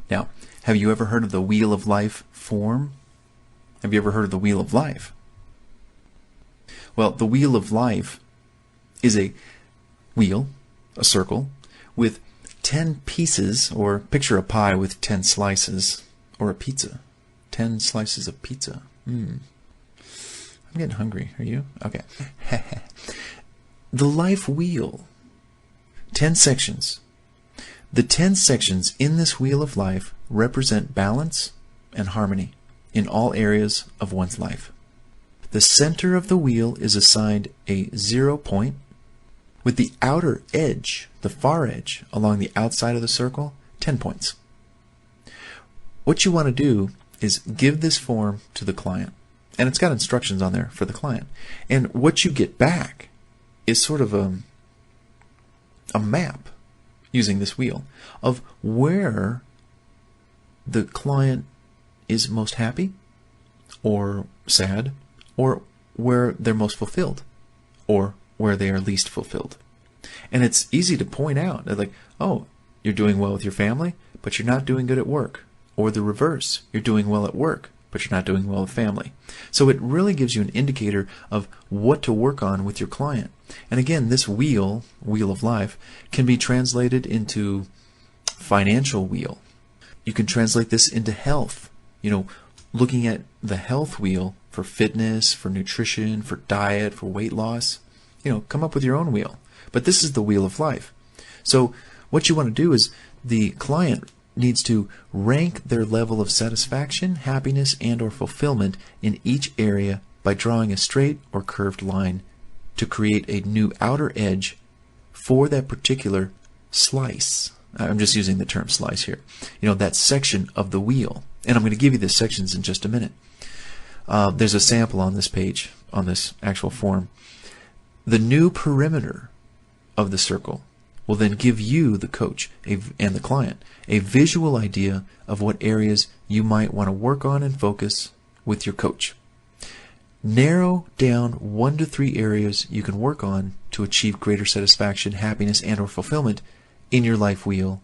Now, have you ever heard of the Wheel of Life form? Have you ever heard of the Wheel of Life? Well, the Wheel of Life is a wheel, a circle, with 10 pieces, or picture a pie with 10 slices, or a pizza. 10 slices of pizza. I'm getting hungry. Are you? Okay. The life wheel. 10 sections. The 10 sections in this wheel of life represent balance and harmony in all areas of one's life. The center of the wheel is assigned a 0 point, with the outer edge, the far edge, along the outside of the circle, 10 points. What you want to do is give this form to the client. And it's got instructions on there for the client. And what you get back is sort of a map, using this wheel, of where the client is most happy, or sad, or where they're most fulfilled, or where they are least fulfilled. And it's easy to point out, like, oh, you're doing well with your family, but you're not doing good at work. Or the reverse, you're doing well at work, but you're not doing well with family. So it really gives you an indicator of what to work on with your client. And again, this wheel of life, can be translated into financial wheel. You can translate this into health. Looking at the health wheel for fitness, for nutrition, for diet, for weight loss. Come up with your own wheel. But this is the wheel of life. So what you want to do is the client needs to rank their level of satisfaction, happiness, and or fulfillment in each area by drawing a straight or curved line to create a new outer edge for that particular slice. I'm just using the term slice here. That section of the wheel. And I'm going to give you the sections in just a minute. There's a sample on this page, on this actual form. The new perimeter of the circle will then give you, the coach, and the client, a visual idea of what areas you might want to work on and focus with your coach. Narrow down 1 to 3 areas you can work on to achieve greater satisfaction, happiness, and or fulfillment in your life wheel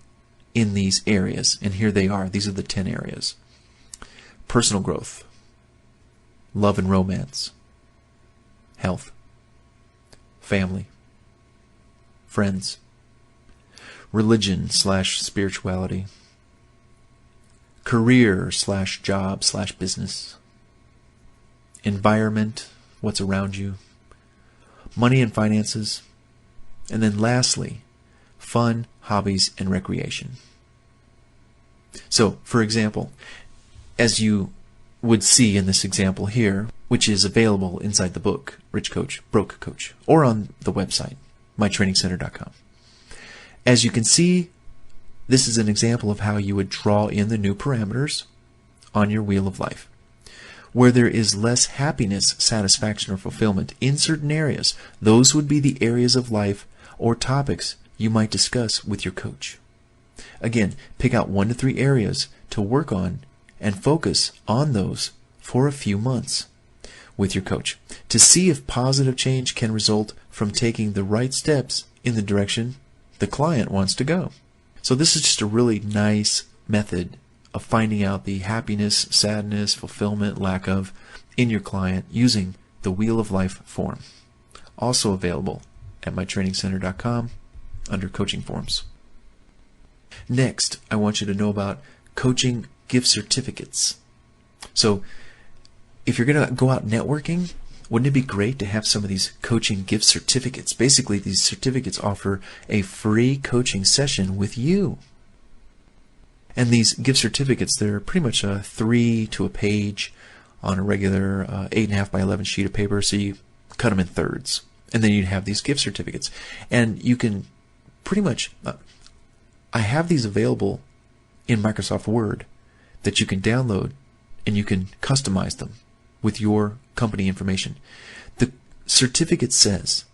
in these areas. And here they are. These are the 10 areas. Personal growth, love and romance, health, family, friends, religion/spirituality, career/job/business, environment, what's around you, money and finances, and then lastly, fun, hobbies, and recreation. So, for example, as you would see in this example here, which is available inside the book, Rich Coach, Broke Coach, or on the website, mytrainingcenter.com. As you can see, this is an example of how you would draw in the new parameters on your wheel of life. Where there is less happiness, satisfaction, or fulfillment in certain areas, those would be the areas of life or topics you might discuss with your coach. Again, pick out 1 to 3 areas to work on and focus on those for a few months with your coach to see if positive change can result from taking the right steps in the direction the client wants to go. So this is just a really nice method of finding out the happiness, sadness, fulfillment, lack of in your client using the Wheel of Life form. Also available at mytrainingcenter.com under coaching forms. Next, I want you to know about coaching gift certificates. So if you're going to go out networking, wouldn't it be great to have some of these coaching gift certificates? Basically, these certificates offer a free coaching session with you. And these gift certificates, they're pretty much 3 to a page on a regular 8.5 by 11 sheet of paper, so you cut them in thirds. And then you'd have these gift certificates. And you can pretty much, I have these available in Microsoft Word that you can download and you can customize them with your company information. The certificate says,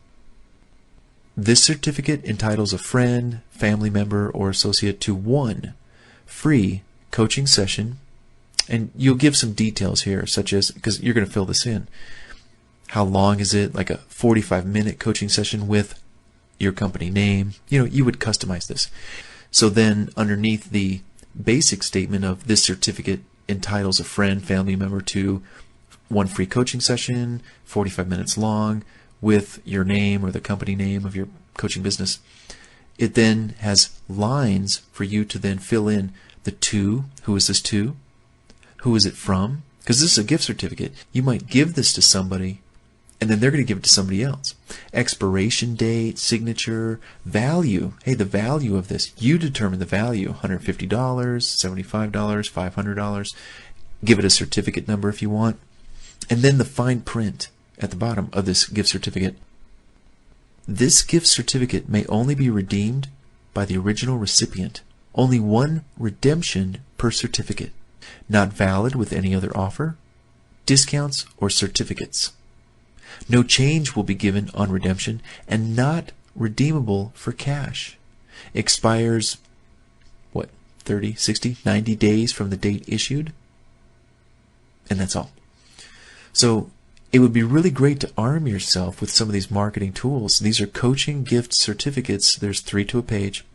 this certificate entitles a friend, family member, or associate to 1 free coaching session, and you'll give some details here, such as, because you're going to fill this in, how long is it, like a 45-minute coaching session with your company name. You would customize this. So then underneath the basic statement of this certificate entitles a friend, family member to one free coaching session, 45 minutes long, with your name or the company name of your coaching business. It then has lines for you to then fill in the to, who is this to, who is it from, because this is a gift certificate. You might give this to somebody, and then they're going to give it to somebody else. Expiration date, signature, value. Hey, the value of this. You determine the value. $150, $75, $500. Give it a certificate number if you want. And then the fine print at the bottom of this gift certificate. This gift certificate may only be redeemed by the original recipient. Only one redemption per certificate. Not valid with any other offer, discounts, or certificates. No change will be given on redemption and not redeemable for cash. Expires, 30, 60, 90 days from the date issued? And that's all. So it would be really great to arm yourself with some of these marketing tools. These are coaching gift certificates. There's 3 to a page.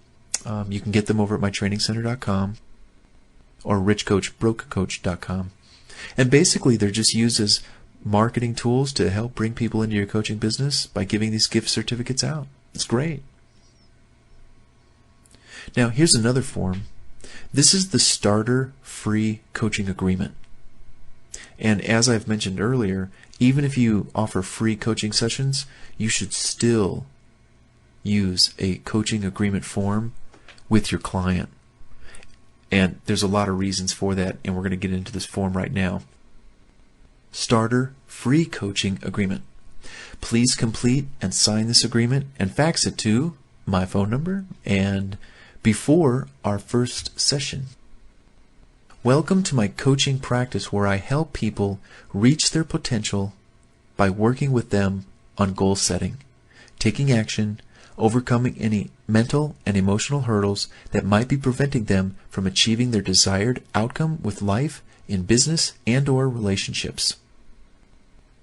You can get them over at mytrainingcenter.com or richcoachbrokecoach.com. And basically they're just used as marketing tools to help bring people into your coaching business by giving these gift certificates out. It's great. Now here's another form. This is the starter free coaching agreement. And as I've mentioned earlier, even if you offer free coaching sessions, you should still use a coaching agreement form with your client. And there's a lot of reasons for that, and we're going to get into this form right now. Starter free coaching agreement. Please complete and sign this agreement and fax it to my phone number and before our first session. Welcome to my coaching practice where I help people reach their potential by working with them on goal setting, taking action, overcoming any mental and emotional hurdles that might be preventing them from achieving their desired outcome with life, in business, and/or relationships.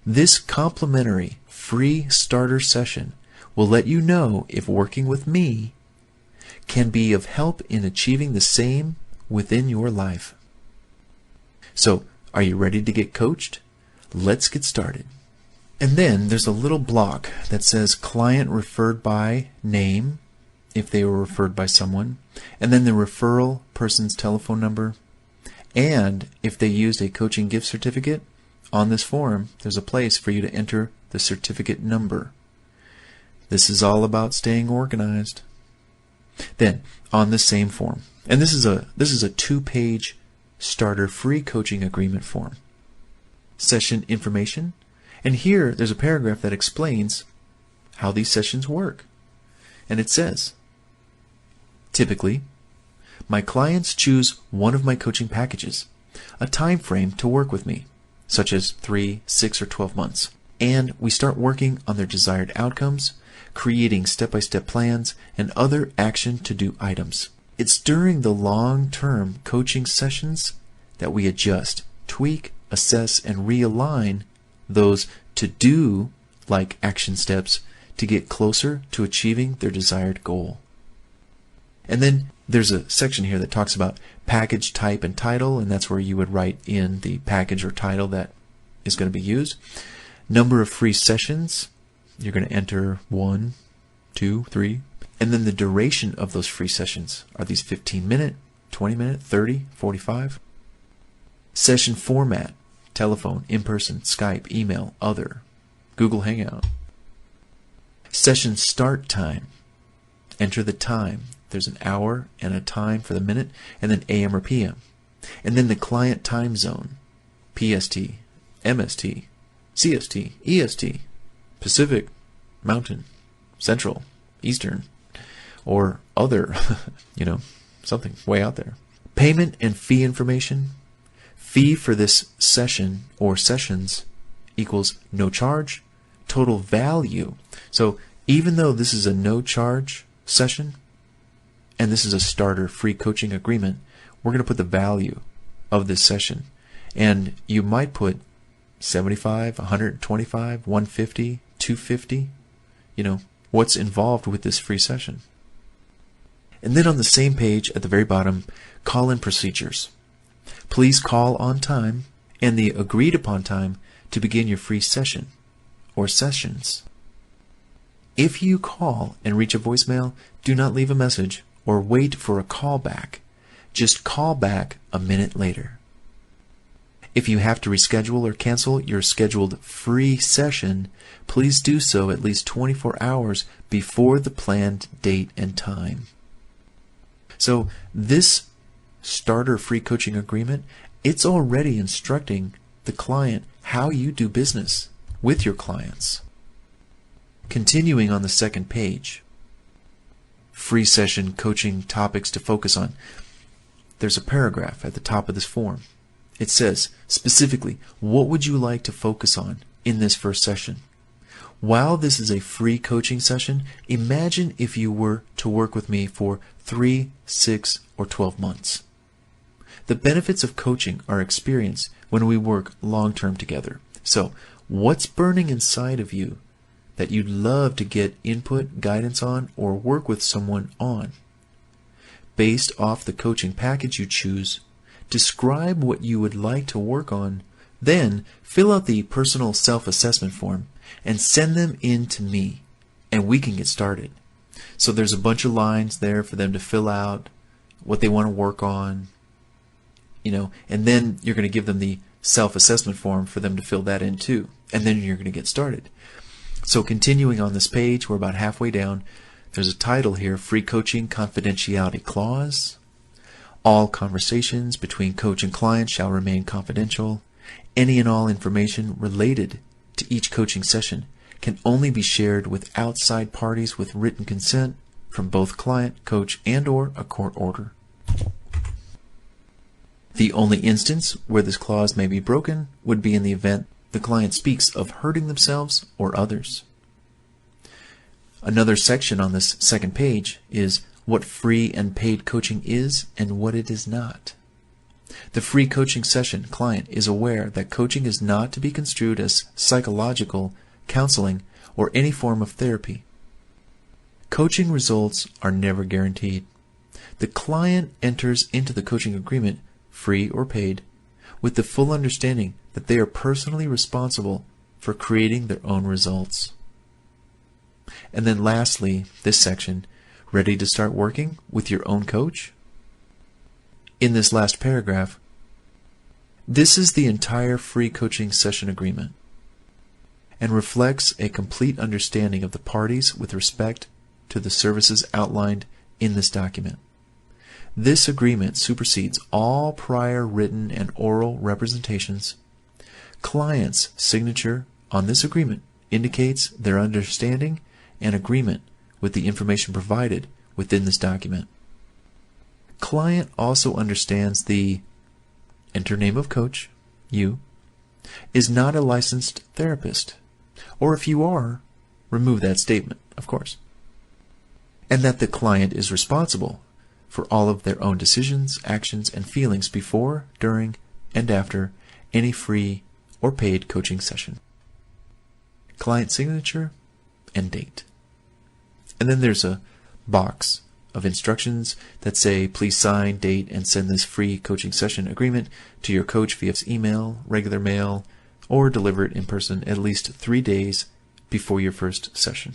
This complimentary free starter session will let you know if working with me can be of help in achieving the same within your life. So, are you ready to get coached? Let's get started. And then there's a little block that says client referred by name, if they were referred by someone, and then the referral person's telephone number, and if they used a coaching gift certificate. On this form, there's a place for you to enter the certificate number. This is all about staying organized. Then, on this same form, and this is a 2-page starter free coaching agreement form. Session information, and here there's a paragraph that explains how these sessions work. And it says, typically, my clients choose one of my coaching packages, a time frame to work with me, such as 3, 6, or 12 months. And we start working on their desired outcomes, creating step-by-step plans, and other action-to-do items. It's during the long-term coaching sessions that we adjust, tweak, assess, and realign those to-do like action steps to get closer to achieving their desired goal. And then there's a section here that talks about package type and title, and that's where you would write in the package or title that is going to be used. Number of free sessions, you're going to enter 1, 2, 3, and then the duration of those free sessions. Are these 15-minute, 20-minute, 30, 45? Session format, telephone, in-person, Skype, email, other, Google Hangout. Session start time, enter the time. There's an hour and a time for the minute, and then AM or PM. And then the client time zone, PST, MST, CST, EST, Pacific, Mountain, Central, Eastern, or other, something way out there. Payment and fee information. Fee for this session or sessions equals no charge, total value. So even though this is a no charge session, and this is a starter free coaching agreement, we're going to put the value of this session. And you might put 75, 125, 150, 250, what's involved with this free session. And then on the same page at the very bottom, call-in procedures. Please call on time and the agreed upon time to begin your free session or sessions. If you call and reach a voicemail, do not leave a message or wait for a call back. Just call back a minute later. If you have to reschedule or cancel your scheduled free session, please do so at least 24 hours before the planned date and time. So this starter free coaching agreement, it's already instructing the client how you do business with your clients. Continuing on the second page, free session coaching topics to focus on. There's a paragraph at the top of this form. It says, specifically, what would you like to focus on in this first session? While this is a free coaching session, imagine if you were to work with me for 3, 6, or 12 months. The benefits of coaching are experienced when we work long-term together. So, what's burning inside of you that you'd love to get input, guidance on, or work with someone on? Based off the coaching package you choose, describe what you would like to work on, then fill out the personal self-assessment form and send them in to me, and we can get started. So there's a bunch of lines there for them to fill out, what they want to work on, and then you're going to give them the self-assessment form for them to fill that in too, and then you're going to get started. So continuing on this page, we're about halfway down. There's a title here, Free Coaching Confidentiality Clause. All conversations between coach and client shall remain confidential. Any and all information related to each coaching session can only be shared with outside parties with written consent from both client, coach, and/or a court order. The only instance where this clause may be broken would be in the event the client speaks of hurting themselves or others. Another section on this second page is what free and paid coaching is and what it is not. The free coaching session client is aware that coaching is not to be construed as psychological, counseling, or any form of therapy. Coaching results are never guaranteed. The client enters into the coaching agreement, free or paid, with the full understanding that they are personally responsible for creating their own results. And then lastly, this section, ready to start working with your own coach? In this last paragraph, this is the entire free coaching session agreement and reflects a complete understanding of the parties with respect to the services outlined in this document. This agreement supersedes all prior written and oral representations. Client's signature on this agreement indicates their understanding and agreement with the information provided within this document. Client also understands the enter name of coach, you, is not a licensed therapist, or if you are, remove that statement, of course, and that the client is responsible for all of their own decisions, actions, and feelings before, during, and after any free or paid coaching session. Client signature and date. And then there's a box of instructions that say, please sign, date, and send this free coaching session agreement to your coach via email, regular mail, or deliver it in person at least 3 days before your first session.